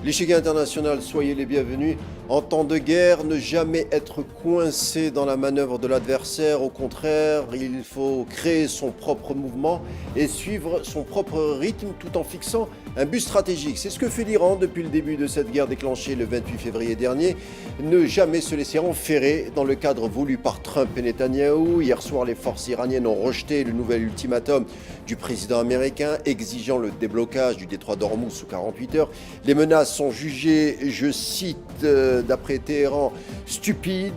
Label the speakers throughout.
Speaker 1: L'échiquier international, soyez les bienvenus. En temps de guerre, ne jamais être coincé dans la manœuvre de l'adversaire. Au contraire, il faut créer son propre mouvement et suivre son propre rythme tout en fixant un but stratégique. C'est ce que fait l'Iran depuis le début de cette guerre déclenchée le 28 février dernier. Ne jamais se laisser enferrer dans le cadre voulu par Trump et Netanyahou. Hier soir, les forces iraniennes ont rejeté le nouvel ultimatum du président américain exigeant le déblocage du détroit d'Ormuz sous 48 heures. Les menaces sont jugées, je cite, d'après Téhéran, stupides.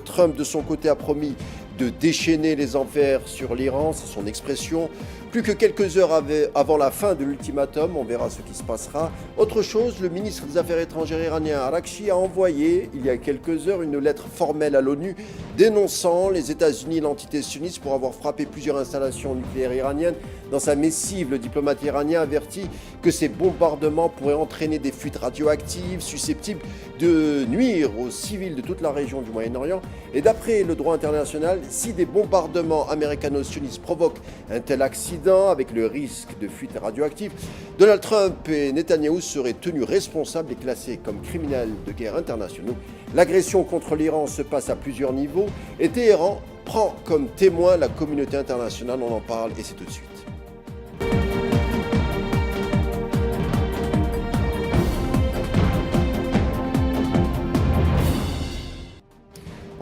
Speaker 1: Trump, de son côté, a promis de déchaîner les enfers sur l'Iran, c'est son expression. Plus que quelques heures avant la fin de l'ultimatum, on verra ce qui se passera. Autre chose, le ministre des Affaires étrangères iranien Araghchi a envoyé, il y a quelques heures, une lettre formelle à l'ONU dénonçant les États-Unis et l'entité sioniste pour avoir frappé plusieurs installations nucléaires iraniennes. Dans sa missive, le diplomate iranien avertit que ces bombardements pourraient entraîner des fuites radioactives susceptibles de nuire aux civils de toute la région du Moyen-Orient. Et d'après le droit international, si des bombardements américano-sionistes provoquent un tel accident avec le risque de fuite radioactive, Donald Trump et Netanyahou seraient tenus responsables et classés comme criminels de guerre internationaux. L'agression contre l'Iran se passe à plusieurs niveaux et Téhéran prend comme témoin la communauté internationale. On en parle et c'est tout de suite.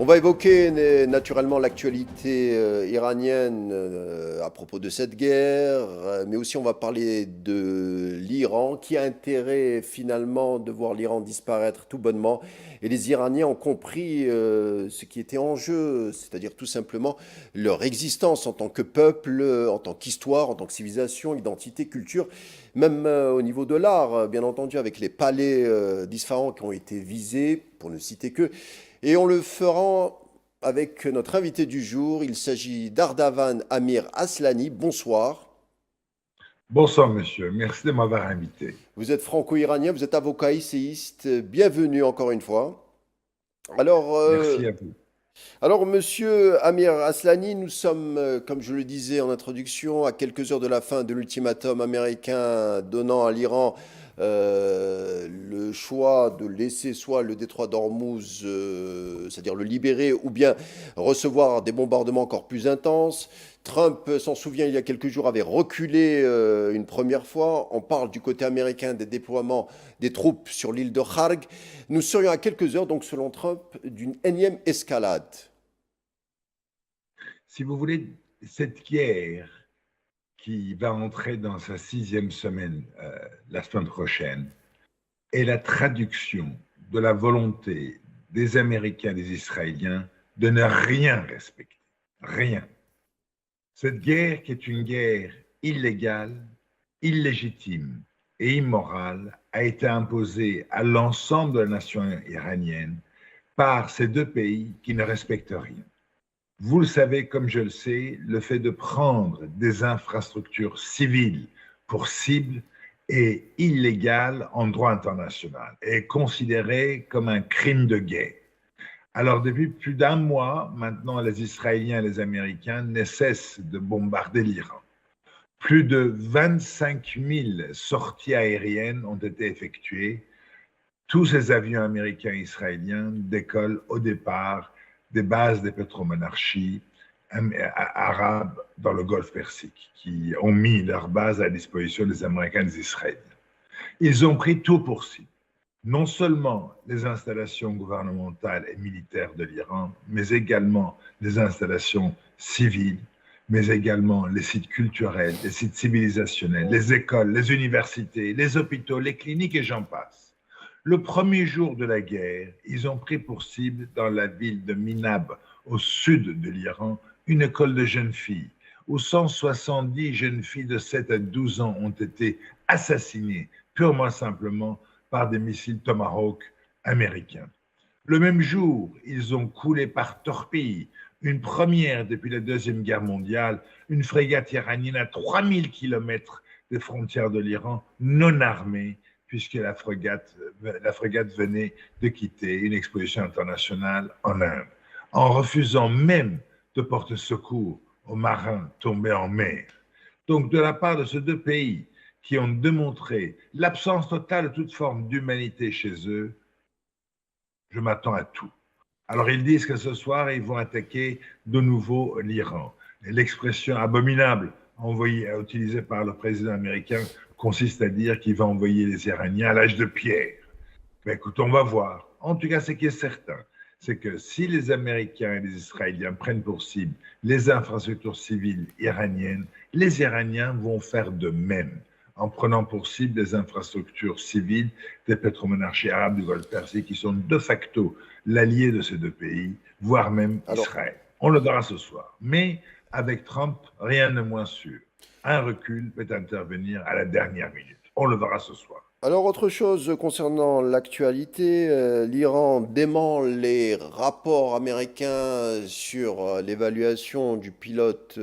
Speaker 1: On va évoquer naturellement l'actualité iranienne à propos de cette guerre, mais aussi on va parler de l'Iran qui a intérêt finalement de voir l'Iran disparaître tout bonnement. Et les Iraniens ont compris ce qui était en jeu, c'est-à-dire tout simplement leur existence en tant que peuple, en tant qu'histoire, en tant que civilisation, identité, culture, même au niveau de l'art, bien entendu, avec les palais d'Isfahan qui ont été visés, pour ne citer que. Et on le fera avec notre invité du jour. Il s'agit d'Ardavan Amir Aslani. Bonsoir.
Speaker 2: Bonsoir, monsieur. Merci de m'avoir invité.
Speaker 1: Vous êtes franco-iranien, vous êtes avocat essayiste. Bienvenue encore une fois. Alors,
Speaker 2: Merci à vous.
Speaker 1: monsieur Amir Aslani, nous sommes, comme je le disais en introduction, à quelques heures de la fin de l'ultimatum américain donnant à l'Iran le choix de laisser soit le détroit d'Ormuz, c'est-à-dire le libérer, ou bien recevoir des bombardements encore plus intenses. Trump s'en souvient, il y a quelques jours, avait reculé une première fois. On parle du côté américain des déploiements des troupes sur l'île de Kharg. Nous serions à quelques heures, donc selon Trump, d'une énième escalade.
Speaker 2: Si vous voulez, cette guerre qui va entrer dans sa 6e semaine la semaine prochaine est la traduction de la volonté des Américains, des Israéliens, de ne rien respecter. Rien. Cette guerre qui est une guerre illégale, illégitime et immorale a été imposée à l'ensemble de la nation iranienne par ces deux pays qui ne respectent rien. Vous le savez comme je le sais, le fait de prendre des infrastructures civiles pour cible est illégal en droit international et est considéré comme un crime de guerre. Alors depuis plus d'un mois, maintenant les Israéliens et les Américains ne cessent de bombarder l'Iran. Plus de 25 000 sorties aériennes ont été effectuées. Tous ces avions américains et israéliens décollent au départ des bases des pétromonarchies arabes dans le Golfe Persique, qui ont mis leurs bases à la disposition des Américains et des Israéliens. Ils ont pris tout pour cible, non seulement les installations gouvernementales et militaires de l'Iran, mais également les installations civiles, mais également les sites culturels, les sites civilisationnels, les écoles, les universités, les hôpitaux, les cliniques et j'en passe. Le premier jour de la guerre, ils ont pris pour cible dans la ville de Minab, au sud de l'Iran, une école de jeunes filles, où 170 jeunes filles de 7 à 12 ans ont été assassinées, purement simplement par des missiles Tomahawk américains. Le même jour, ils ont coulé par torpille, une première depuis la Deuxième Guerre mondiale, une frégate iranienne à 3000 km des frontières de l'Iran, non armée, puisque la frégate venait de quitter une exposition internationale en Inde, en refusant même de porter secours aux marins tombés en mer. Donc, de la part de ces deux pays qui ont démontré l'absence totale de toute forme d'humanité chez eux, je m'attends à tout. Alors ils disent que ce soir, ils vont attaquer de nouveau l'Iran. L'expression abominable utilisée par le président américain consiste à dire qu'il va envoyer les Iraniens à l'âge de pierre. Mais écoute, on va voir. En tout cas, ce qui est certain, c'est que si les Américains et les Israéliens prennent pour cible les infrastructures civiles iraniennes, les Iraniens vont faire de même en prenant pour cible les infrastructures civiles des pétromonarchies arabes du Golfe Persique qui sont de facto l'allié de ces deux pays, voire même Israël. On le verra ce soir. Mais avec Trump, rien n'est moins sûr. Un recul peut intervenir à la dernière minute. On le verra ce soir.
Speaker 1: Alors, autre chose concernant l'actualité, l'Iran dément les rapports américains sur l'évaluation du pilote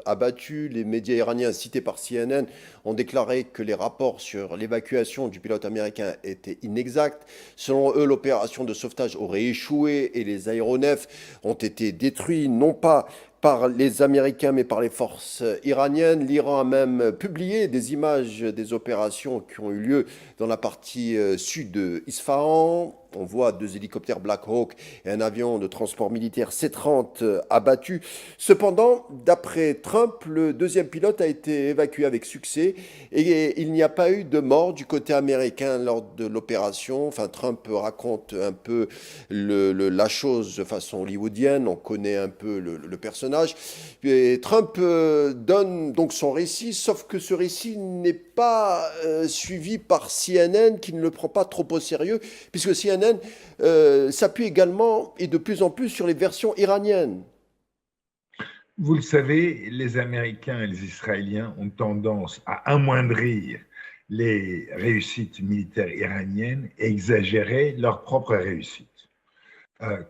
Speaker 1: abattu. Les médias iraniens cités par CNN ont déclaré que les rapports sur l'évacuation du pilote américain étaient inexacts. Selon eux, l'opération de sauvetage aurait échoué et les aéronefs ont été détruits, non pas par les Américains, mais par les forces iraniennes. L'Iran a même publié des images des opérations qui ont eu lieu dans la partie sud de Isfahan. On voit 2 hélicoptères Black Hawk et un avion de transport militaire C-30 abattus. Cependant, d'après Trump, le 2e pilote a été évacué avec succès et il n'y a pas eu de mort du côté américain lors de l'opération. Enfin, Trump raconte un peu la chose de façon hollywoodienne. On connaît un peu le personnage. Et Trump donne donc son récit, sauf que ce récit n'est pas suivi par CNN qui ne le prend pas trop au sérieux, puisque CNN s'appuie également et de plus en plus sur les versions iraniennes.
Speaker 2: Vous le savez, les Américains et les Israéliens ont tendance à amoindrir les réussites militaires iraniennes et exagérer leurs propres réussites.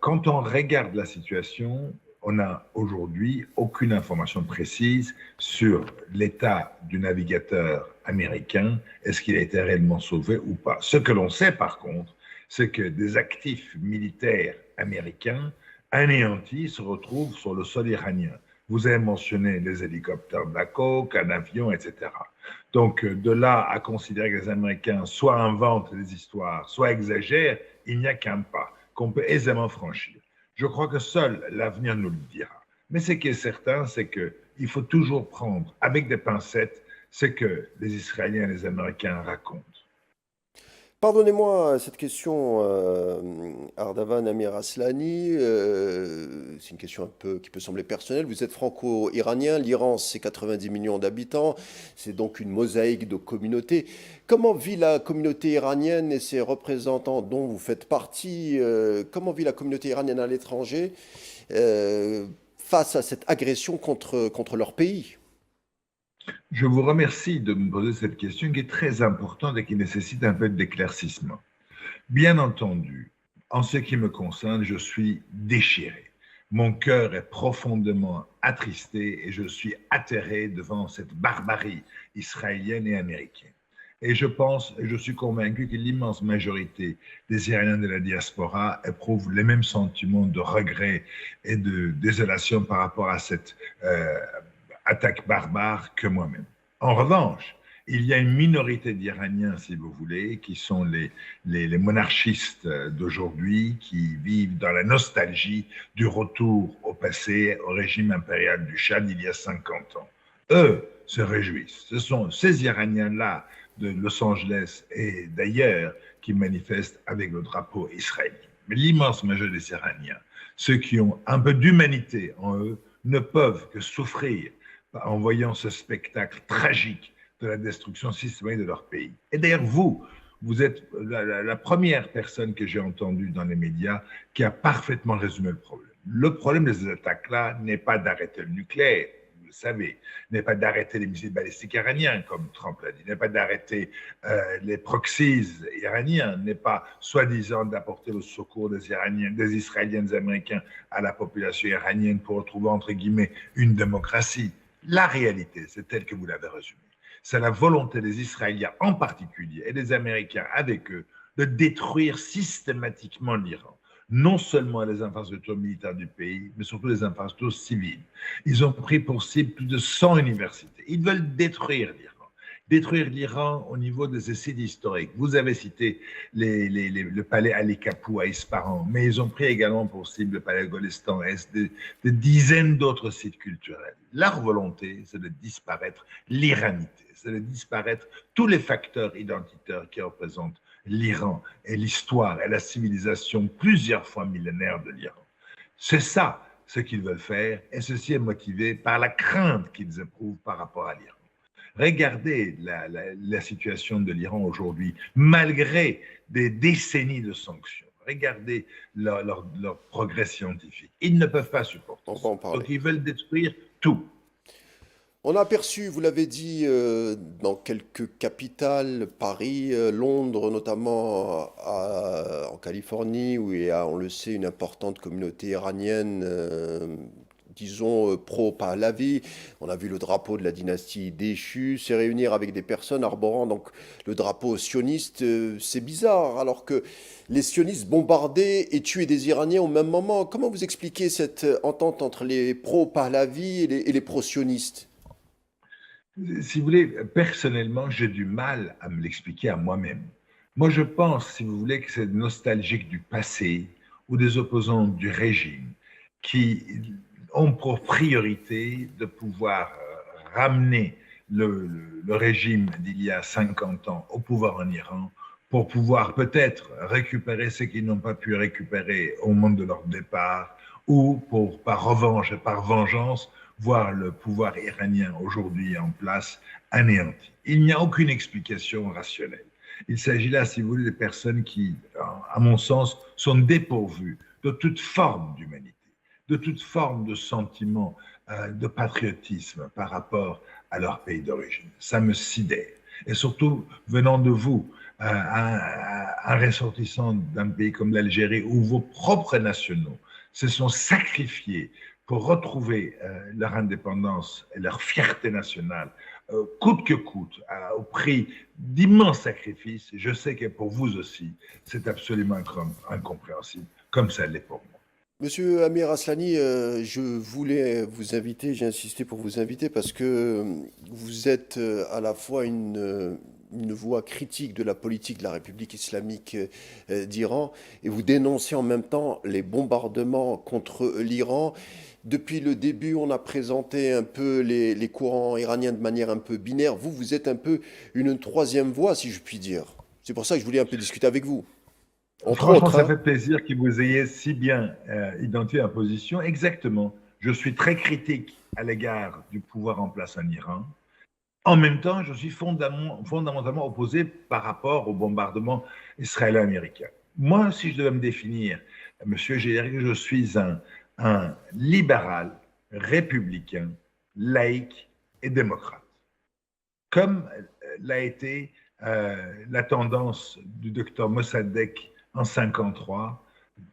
Speaker 2: Quand on regarde la situation, on n'a aujourd'hui aucune information précise sur l'état du navigateur américain, est-ce qu'il a été réellement sauvé ou pas. Ce que l'on sait par contre, c'est que des actifs militaires américains anéantis se retrouvent sur le sol iranien. Vous avez mentionné les hélicoptères Black Hawk, un avion, etc. Donc, de là à considérer que les Américains soit inventent des histoires, soit exagèrent, il n'y a qu'un pas qu'on peut aisément franchir. Je crois que seul l'avenir nous le dira. Mais ce qui est certain, c'est qu'il faut toujours prendre avec des pincettes ce que les Israéliens et les Américains racontent.
Speaker 1: Pardonnez-moi cette question, Ardavan Amir Aslani. C'est une question un peu qui peut sembler personnelle. Vous êtes franco-iranien. L'Iran, c'est 90 millions d'habitants. C'est donc une mosaïque de communautés. Comment vit la communauté iranienne et ses représentants dont vous faites partie? Comment vit la communauté iranienne à l'étranger face à cette agression contre leur pays?
Speaker 2: Je vous remercie de me poser cette question qui est très importante et qui nécessite un peu d'éclaircissement. Bien entendu, en ce qui me concerne, je suis déchiré. Mon cœur est profondément attristé et je suis atterré devant cette barbarie israélienne et américaine. Et je suis convaincu que l'immense majorité des Iraniens de la diaspora éprouvent les mêmes sentiments de regret et de désolation par rapport à cette attaque barbare que moi-même. En revanche, il y a une minorité d'Iraniens, si vous voulez, qui sont les monarchistes d'aujourd'hui, qui vivent dans la nostalgie du retour au passé, au régime impérial du Shah d'il y a 50 ans. Eux se réjouissent. Ce sont ces Iraniens-là de Los Angeles et d'ailleurs qui manifestent avec le drapeau israélien. Mais l'immense majorité des Iraniens, ceux qui ont un peu d'humanité en eux, ne peuvent que souffrir en voyant ce spectacle tragique de la destruction systématique de leur pays. Et d'ailleurs, vous êtes la première personne que j'ai entendue dans les médias qui a parfaitement résumé le problème. Le problème de ces attaques-là n'est pas d'arrêter le nucléaire, vous le savez, n'est pas d'arrêter les missiles balistiques iraniens, comme Trump l'a dit, n'est pas d'arrêter les proxies iraniens, n'est pas soi-disant d'apporter le secours des Iraniens, des Israéliens, des Américains à la population iranienne pour retrouver, entre guillemets, une démocratie. La réalité, c'est telle que vous l'avez résumée. C'est la volonté des Israéliens en particulier et des Américains avec eux de détruire systématiquement l'Iran. Non seulement les infrastructures militaires du pays, mais surtout les infrastructures civiles. Ils ont pris pour cible plus de 100 universités. Ils veulent détruire l'Iran. détruire l'Iran au niveau de ses sites historiques. Vous avez cité le palais Ali Kapou à Ispahan, mais ils ont pris également pour cible le palais Golestan Est, des dizaines d'autres sites culturels. Leur volonté, c'est de disparaître l'iranité, c'est de disparaître tous les facteurs identitaires qui représentent l'Iran et l'histoire et la civilisation plusieurs fois millénaire de l'Iran. C'est ça ce qu'ils veulent faire, et ceci est motivé par la crainte qu'ils éprouvent par rapport à l'Iran. Regardez la situation de l'Iran aujourd'hui, malgré des décennies de sanctions. Regardez leur progrès scientifique. Ils ne peuvent pas supporter
Speaker 1: On va
Speaker 2: ça.
Speaker 1: en parler.
Speaker 2: Donc ils veulent détruire tout.
Speaker 1: On a aperçu, vous l'avez dit, dans quelques capitales, Paris, Londres, notamment en Californie, où il y a, on le sait, une importante communauté iranienne, disons, pro-Pahlavi. On a vu le drapeau de la dynastie déchue se réunir avec des personnes arborant donc le drapeau sioniste. C'est bizarre, alors que les sionistes bombardaient et tuaient des Iraniens au même moment. Comment vous expliquez cette entente entre les pro-Pahlavi et les pro-sionistes?
Speaker 2: Si vous voulez, personnellement, j'ai du mal à me l'expliquer à moi-même. Moi, je pense, si vous voulez, que c'est nostalgique du passé ou des opposants du régime qui ont pour priorité de pouvoir ramener le régime d'il y a 50 ans au pouvoir en Iran pour pouvoir peut-être récupérer ce qu'ils n'ont pas pu récupérer au moment de leur départ ou pour, par revanche et par vengeance, voir le pouvoir iranien aujourd'hui en place anéanti. Il n'y a aucune explication rationnelle. Il s'agit là, si vous voulez, de personnes qui, à mon sens, sont dépourvues de toute forme d'humanité, de toute forme de sentiment de patriotisme par rapport à leur pays d'origine. Ça me sidère. Et surtout, venant de vous, un ressortissant d'un pays comme l'Algérie, où vos propres nationaux se sont sacrifiés pour retrouver leur indépendance et leur fierté nationale, coûte que coûte, au prix d'immenses sacrifices. Je sais que pour vous aussi, c'est absolument incompréhensible, comme ça l'est pour moi.
Speaker 1: Monsieur Amir Aslani, je voulais vous inviter, j'ai insisté pour vous inviter parce que vous êtes à la fois une voix critique de la politique de la République islamique d'Iran et vous dénoncez en même temps les bombardements contre l'Iran. Depuis le début, on a présenté un peu les courants iraniens de manière un peu binaire. Vous, vous êtes un peu une troisième voie, si je puis dire. C'est pour ça que je voulais un peu discuter avec vous. Entre
Speaker 2: Franchement,
Speaker 1: autres,
Speaker 2: ça
Speaker 1: hein.
Speaker 2: fait plaisir que vous ayez si bien identifié la position. Exactement. Je suis très critique à l'égard du pouvoir en place en Iran. En même temps, je suis fondamentalement opposé par rapport au bombardement israélo-américain. Moi, si je devais me définir, monsieur, je dirais que je suis un libéral, républicain, laïque et démocrate. Comme l'a été la tendance du docteur Mossadegh en 1953,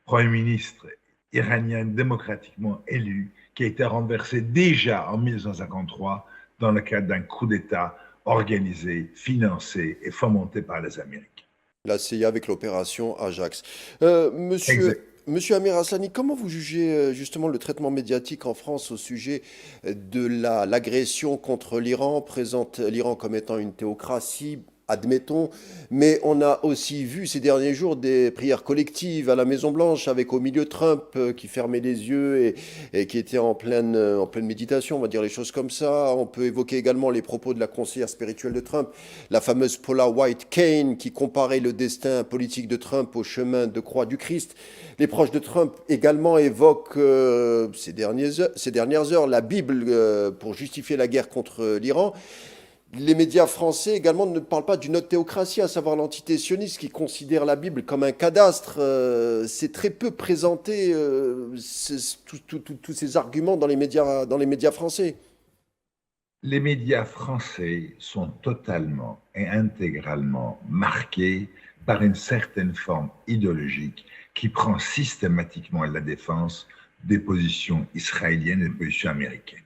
Speaker 2: Premier ministre iranien démocratiquement élu, qui a été renversé déjà en 1953 dans le cadre d'un coup d'État organisé, financé et fomenté par les Américains.
Speaker 1: La CIA avec l'opération Ajax.
Speaker 2: Exact.
Speaker 1: Monsieur Amir Aslani, comment vous jugez justement le traitement médiatique en France au sujet de l'agression contre l'Iran, présente l'Iran comme étant une théocratie, admettons, mais on a aussi vu ces derniers jours des prières collectives à la Maison-Blanche avec au milieu Trump qui fermait les yeux et qui était en pleine méditation, on va dire les choses comme ça. On peut évoquer également les propos de la conseillère spirituelle de Trump, la fameuse Paula White Cain, qui comparait le destin politique de Trump au chemin de croix du Christ. Les proches de Trump également évoquent ces dernières heures la Bible pour justifier la guerre contre l'Iran. Les médias français également ne parlent pas d'une autre théocratie, à savoir l'entité sioniste qui considère la Bible comme un cadastre. C'est très peu présenté, tous ces arguments dans les médias français.
Speaker 2: Les médias français sont totalement et intégralement marqués par une certaine forme idéologique qui prend systématiquement la défense des positions israéliennes et des positions américaines.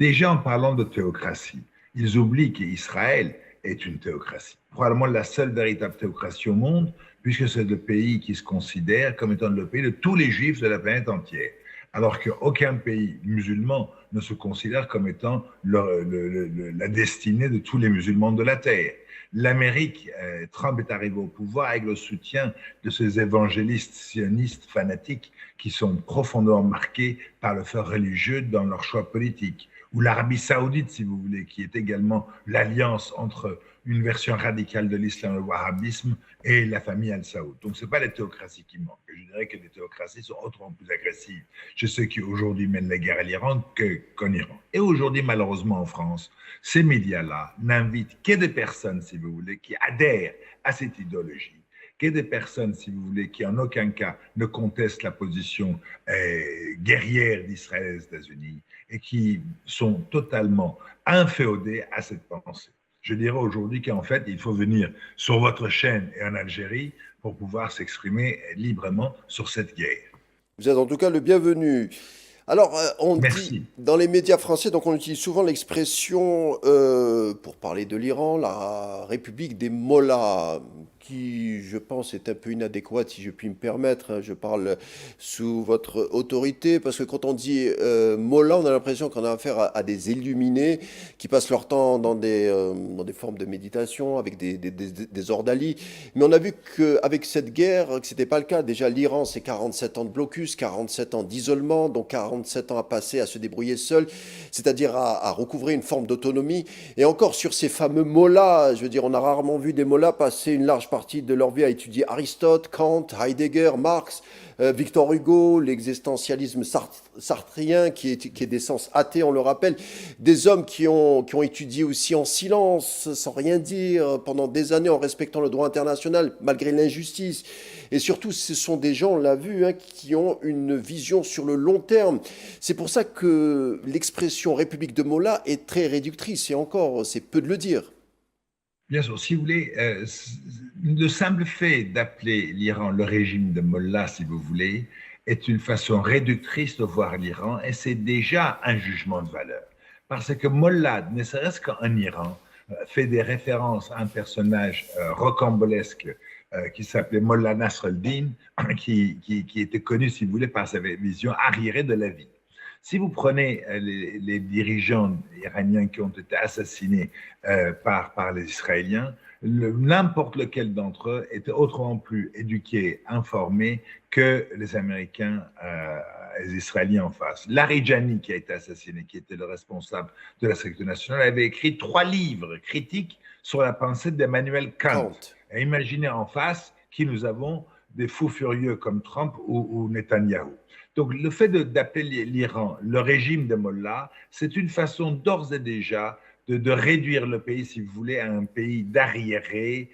Speaker 2: Déjà en parlant de théocratie, ils oublient qu'Israël est une théocratie, probablement la seule véritable théocratie au monde, puisque c'est le pays qui se considère comme étant le pays de tous les juifs de la planète entière, alors qu'aucun pays musulman ne se considère comme étant la destinée de tous les musulmans de la Terre. L'Amérique, Trump est arrivé au pouvoir avec le soutien de ces évangélistes sionistes fanatiques qui sont profondément marqués par le fait religieux dans leur choix politique. Ou l'Arabie saoudite, si vous voulez, qui est également l'alliance entre une version radicale de l'islam, le wahhabisme, et la famille Al-Saoud. Donc, ce n'est pas les théocraties qui manquent. Je dirais que les théocraties sont autrement plus agressives chez ceux qui aujourd'hui mènent la guerre à l'Iran qu'en Iran. Et aujourd'hui, malheureusement, en France, ces médias-là n'invitent que des personnes, si vous voulez, qui adhèrent à cette idéologie, que des personnes, si vous voulez, qui en aucun cas ne contestent la position guerrière d'Israël et des États-Unis et qui sont totalement inféodés à cette pensée. Je dirais aujourd'hui qu'en fait, il faut venir sur votre chaîne et en Algérie pour pouvoir s'exprimer librement sur cette guerre.
Speaker 1: Vous êtes en tout cas le bienvenu. Alors, on dit
Speaker 2: Merci.
Speaker 1: dans les médias français, donc on utilise souvent l'expression, pour parler de l'Iran, la République des mollahs, qui, je pense, est un peu inadéquate, si je puis me permettre, hein. Je parle sous votre autorité, parce que quand on dit mollah, on a l'impression qu'on a affaire à des illuminés qui passent leur temps dans des formes de méditation, avec des ordalis. Mais on a vu qu'avec cette guerre, que ce n'était pas le cas. Déjà, l'Iran, c'est 47 ans de blocus, 47 ans d'isolement, donc 47 ans à passer à se débrouiller seul, c'est-à-dire à recouvrer une forme d'autonomie. Et encore sur ces fameux mollahs, je veux dire, on a rarement vu des mollahs passer une large partie de leur vie à étudier Aristote, Kant, Heidegger, Marx, Victor Hugo, l'existentialisme sartrien qui est d'essence athée, on le rappelle. Des hommes qui ont étudié aussi en silence, sans rien dire, pendant des années en respectant le droit international, malgré l'injustice. Et surtout, ce sont des gens, on l'a vu, hein, qui ont une vision sur le long terme. C'est pour ça que l'expression République de Mollah est très réductrice. Et encore, c'est peu de le dire.
Speaker 2: Bien sûr, si vous voulez, le simple fait d'appeler l'Iran le régime de Mollah, si vous voulez, est une façon réductrice de voir l'Iran et c'est déjà un jugement de valeur. Parce que Mollah, ne serait-ce qu'en Iran, fait des références à un personnage rocambolesque qui s'appelait Mollah Nasr al-Din, qui était connu, si vous voulez, par sa vision arriérée de la vie. Si vous prenez les dirigeants iraniens qui ont été assassinés par les Israéliens, n'importe lequel d'entre eux était autrement plus éduqué, informé que les Américains les Israéliens en face. Larijani, qui a été assassiné, qui était le responsable de la sécurité nationale, avait écrit 3 livres critiques sur la pensée d'Emmanuel Kant. Et imaginez en face qui nous avons des fous furieux comme Trump ou Netanyahou. Donc, le fait d'appeler l'Iran le régime de Mollah, c'est une façon d'ores et déjà de réduire le pays, si vous voulez, à un pays d'arriérés,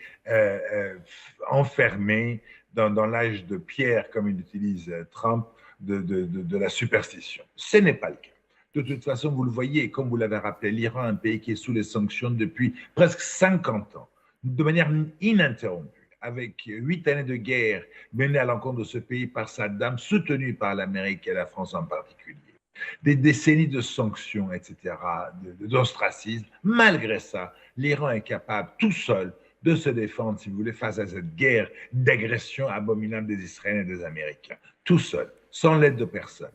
Speaker 2: enfermé dans l'âge de pierre, comme il utilise Trump, de la superstition. Ce n'est pas le cas. De toute façon, vous le voyez, comme vous l'avez rappelé, l'Iran, un pays qui est sous les sanctions depuis presque 50 ans, de manière ininterrompue, avec 8 années de guerre menées à l'encontre de ce pays par Saddam, soutenu par l'Amérique et la France en particulier, des décennies de sanctions, etc., d'ostracisme. Malgré ça, l'Iran est capable tout seul de se défendre, si vous voulez, face à cette guerre d'agression abominable des Israéliens et des Américains. Tout seul, sans l'aide de personne,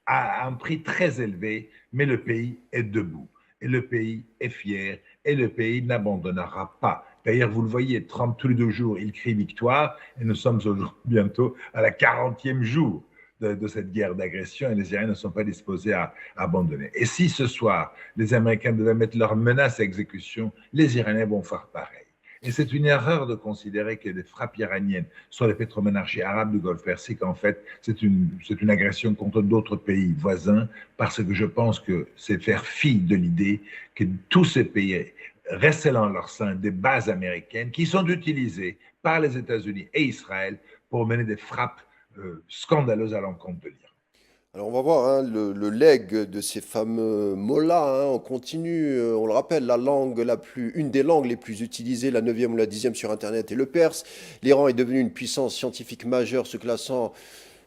Speaker 2: à un prix très élevé, mais le pays est debout. Et le pays est fier, et le pays n'abandonnera pas. D'ailleurs, vous le voyez, Trump, tous les 2 jours, il crie victoire, et nous sommes bientôt à la 40e jour de cette guerre d'agression, et les Iraniens ne sont pas disposés à abandonner. Et si ce soir, les Américains devaient mettre leurs menaces à exécution, les Iraniens vont faire pareil. Et c'est une erreur de considérer que les frappes iraniennes sur les pétromonarchies arabes du Golfe Persique, en fait, c'est une agression contre d'autres pays voisins, parce que je pense que c'est faire fi de l'idée que tous ces pays recèlent en leur sein des bases américaines qui sont utilisées par les États-Unis et Israël pour mener des frappes scandaleuses à l'encontre de l'Iran.
Speaker 1: Alors on va voir hein, le legs de ces fameux mollahs, hein, on continue, on le rappelle, une des langues les plus utilisées, la 9e ou la 10e sur Internet est le perse. L'Iran est devenu une puissance scientifique majeure se classant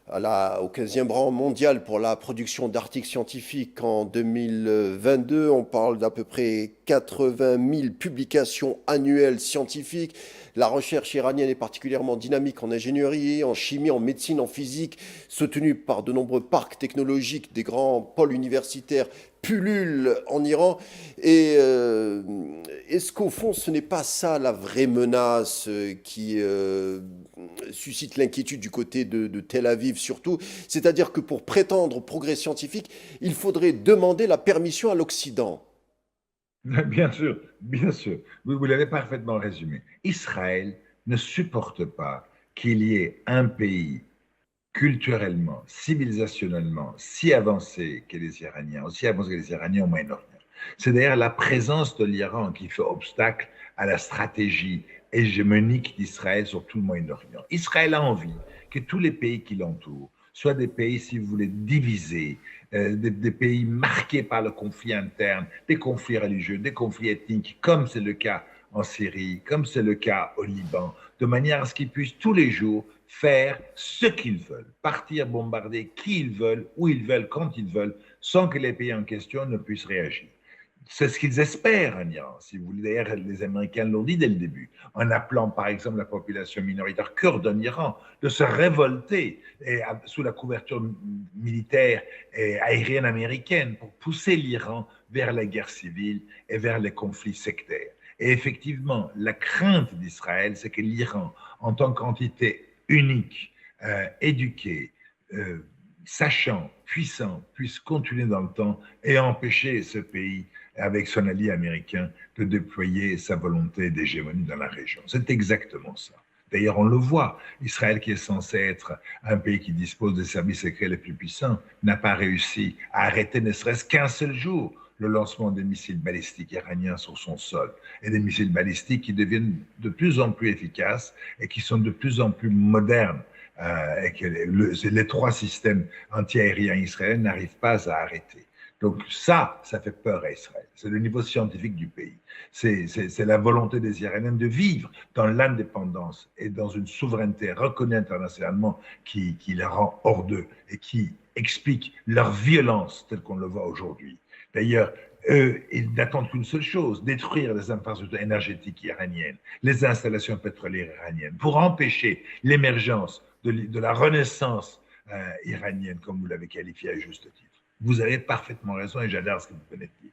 Speaker 1: au 15e rang mondial pour la production d'articles scientifiques en 2022. On parle d'à peu près 80 000 publications annuelles scientifiques. La recherche iranienne est particulièrement dynamique en ingénierie, en chimie, en médecine, en physique, soutenue par de nombreux parcs technologiques, des grands pôles universitaires pullulent en Iran. Et est-ce qu'au fond, ce n'est pas ça la vraie menace qui suscite l'inquiétude du côté de Tel Aviv surtout? C'est-à-dire que pour prétendre au progrès scientifique, il faudrait demander la permission à l'Occident.
Speaker 2: Bien sûr, bien sûr. Vous l'avez parfaitement résumé. Israël ne supporte pas qu'il y ait un pays culturellement, civilisationnellement, si avancé que les Iraniens, aussi avancé que les Iraniens au Moyen-Orient. C'est d'ailleurs la présence de l'Iran qui fait obstacle à la stratégie hégémonique d'Israël sur tout le Moyen-Orient. Israël a envie que tous les pays qui l'entourent soient des pays, si vous voulez, divisés, des pays marqués par le conflit interne, des conflits religieux, des conflits ethniques, comme c'est le cas en Syrie, comme c'est le cas au Liban, de manière à ce qu'ils puissent tous les jours faire ce qu'ils veulent, partir bombarder qui ils veulent, où ils veulent, quand ils veulent, sans que les pays en question ne puissent réagir. C'est ce qu'ils espèrent en Iran. Si vous voulez, d'ailleurs, les Américains l'ont dit dès le début, en appelant par exemple la population minoritaire kurde en Iran de se révolter sous la couverture militaire et aérienne américaine pour pousser l'Iran vers la guerre civile et vers les conflits sectaires. Et effectivement, la crainte d'Israël, c'est que l'Iran, en tant qu'entité unique, éduquée, sachant, puissant, puisse continuer dans le temps et empêcher ce pays, avec son allié américain, de déployer sa volonté d'hégémonie dans la région. C'est exactement ça. D'ailleurs, on le voit, Israël, qui est censé être un pays qui dispose des services secrets les plus puissants, n'a pas réussi à arrêter ne serait-ce qu'un seul jour le lancement des missiles balistiques iraniens sur son sol, et des missiles balistiques qui deviennent de plus en plus efficaces et qui sont de plus en plus modernes, et que les trois systèmes antiaériens israéliens n'arrivent pas à arrêter. Donc ça fait peur à Israël. C'est le niveau scientifique du pays. C'est la volonté des Iraniens de vivre dans l'indépendance et dans une souveraineté reconnue internationalement qui les rend hors d'eux et qui explique leur violence telle qu'on le voit aujourd'hui. D'ailleurs, eux, ils n'attendent qu'une seule chose, détruire les infrastructures énergétiques iraniennes, les installations pétrolières iraniennes, pour empêcher l'émergence de la renaissance iranienne, comme vous l'avez qualifié à juste titre. Vous avez parfaitement raison et j'adore ce que vous venez de dire.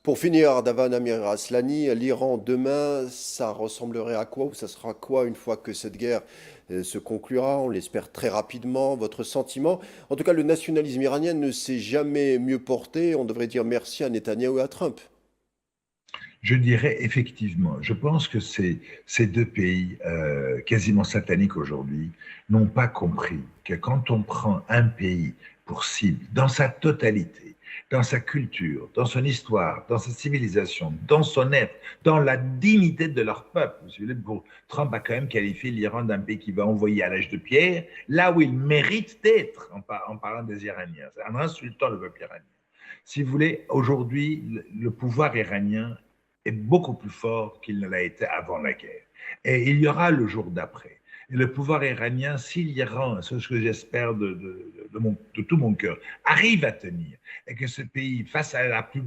Speaker 1: Pour finir, Ardavan Amir Aslani, l'Iran demain, ça ressemblerait à quoi ou ça sera quoi une fois que cette guerre se conclura? On l'espère très rapidement. Votre sentiment? En tout cas, le nationalisme iranien ne s'est jamais mieux porté. On devrait dire merci à Netanyahou et à Trump.
Speaker 2: Je dirais effectivement, je pense que ces deux pays quasiment sataniques aujourd'hui n'ont pas compris que quand on prend un pays pour cible, dans sa totalité, dans sa culture, dans son histoire, dans sa civilisation, dans son être, dans la dignité de leur peuple. Trump a quand même qualifié l'Iran d'un pays qui va envoyer à l'âge de pierre, là où il mérite d'être, en parlant des Iraniens, en insultant le peuple iranien. Si vous voulez, aujourd'hui, le pouvoir iranien est beaucoup plus fort qu'il ne l'a été avant la guerre. Et il y aura le jour d'après. Et le pouvoir iranien, si l'Iran, c'est ce que j'espère de tout mon cœur, arrive à tenir, et que ce pays, face à la plus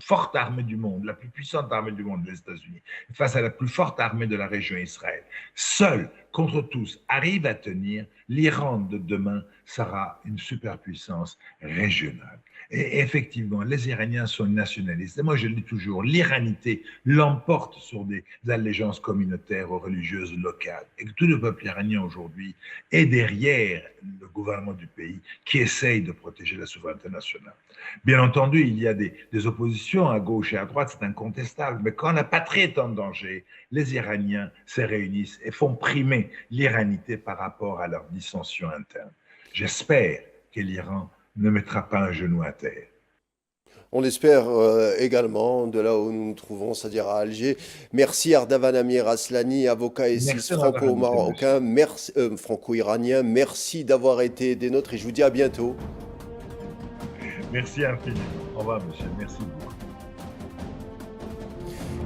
Speaker 2: forte armée du monde, la plus puissante armée du monde, les États-Unis, face à la plus forte armée de la région Israël, seul contre tous, arrive à tenir, l'Iran de demain sera une superpuissance régionale. Et effectivement, les Iraniens sont nationalistes. Et moi, je le dis toujours, l'iranité l'emporte sur des allégeances communautaires ou religieuses locales. Et que tout le peuple iranien aujourd'hui est derrière le gouvernement du pays qui essaye de protéger la souveraineté nationale. Bien entendu, il y a des oppositions à gauche et à droite, c'est incontestable. Mais quand la patrie est en danger, les Iraniens se réunissent et font primer l'iranité par rapport à leurs dissensions internes. J'espère que l'Iran ne mettra pas un genou à terre.
Speaker 1: On l'espère également, de là où nous nous trouvons, c'est-à-dire à Alger. Merci Ardavan Amir Aslani, avocat et
Speaker 2: Merci
Speaker 1: franco-marocain, franco-iranien. Merci d'avoir été des nôtres et je vous dis à bientôt.
Speaker 2: Merci infiniment. Au revoir, monsieur. Merci beaucoup.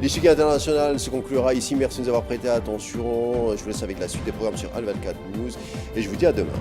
Speaker 1: L'échiquier international se conclura ici. Merci de nous avoir prêté attention. Je vous laisse avec la suite des programmes sur Al24 News et je vous dis à demain.